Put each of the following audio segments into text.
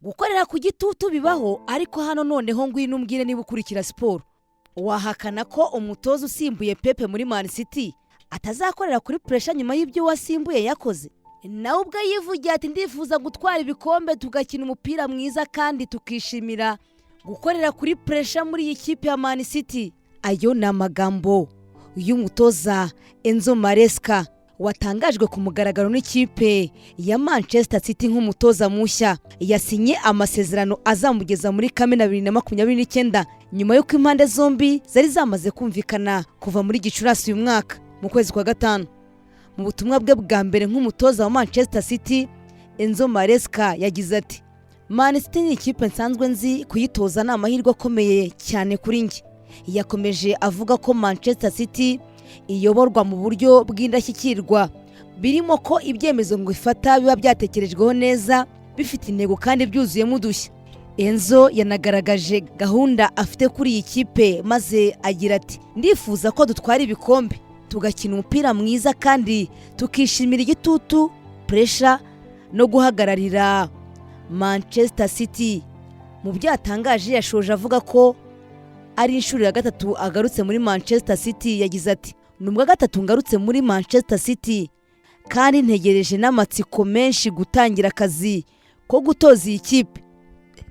gukorera ku gitutu bibaho, ariko hano noneho ngwino umbwire niba ukurikira siporo. Wahakana ko umutoza usimbuye Pepe muri Man City atazakorera kuri pressure nyuma y'ibyo wasimbuye yakoze? Nawe ubwo yivugiye ati ndifuza gutwara ibikombe tugakina umupira mwiza kandi tukishimira gukorera kuri pressure muri iyi kipe ya Man City. Ayo ni amagambo y'umutoza Enzo Maresca watangajwe ku mugaragaro n'ikipe ya Manchester City nk'umutoza mushya. Yasinye amasezerano azamugeza muri Kamena 2029 nyuma y'uko impande zombi zari zamaze kumvikana kuva muri Gicurasi uyu mwaka mu kwezi kwa gatanu. Mu butumwa bwe bwa mbere nk'umutoza wa Manchester City, Enzo Maresca yagize ati Man City ni ikipe nsanzwe nzi kuyitoza ni amahirwe akomeye cyane kuri njye. Yakomeje avuga ko Manchester City iyoborwa mu buryo bw'indashyikirwa, birimo ko ibyemezo ngo ifata biba byatekerejweho neza, bifite intego kandi byuzuyemo udushya. Enzo yanagaragaje gahunda afite kuri iyi kipe maze agira ati ndifuza ko dutwara ibikombe tugakina umupira mwiza kandi tukishimira igitutu, pressure no guhagararira Manchester City. Mu byatangaje yashoje avuga ko ari inshuro ya gatatu agarutse muri Manchester City. Yagize ati nubwo gatatu ngarutse muri Manchester City kandi ntegereje n'amatsiko menshi gutangira akazi ko gutoza iyi kipe.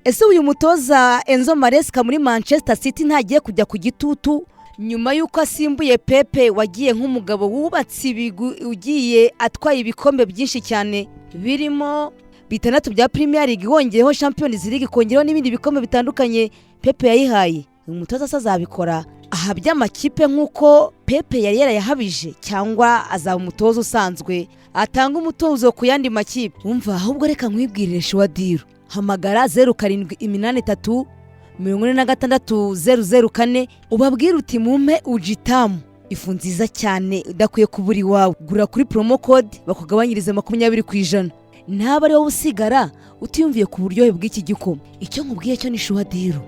Ese uyu mutoza Enzo Maresca muri Manchester City ntagiye kujya ku gitutu nyuma y'uko asimbuye Pepe wagiye nk'umugabo wubatse ugiye atwaye ibikombe byinshi cyane birimo 6 bya Premier League, wongeyeho Champions League, kongeraho n'ibindi bikombe bitandukanye Pepe yayihaye? Umutoza azabikora ahabya amakipe nk'uko Pepe yari yarayahabije, cyangwa azaba umutoza usanzwe atanga umutozo ku yandi makipe? Umva, ahubwo reka nkwibwirire Shwadiro, hamagara 0783 46 ubabwire uti mumpe ujitamu, ifu nziza cyane udakwiye kubura iwawe. Gura kuri promo code bakugabanyirize 20%. Ntaba ari wowe usigara utiyumviye ku buryohe bw'iki gikoma. Icyo nkubwiye cyo ni Shwadiro.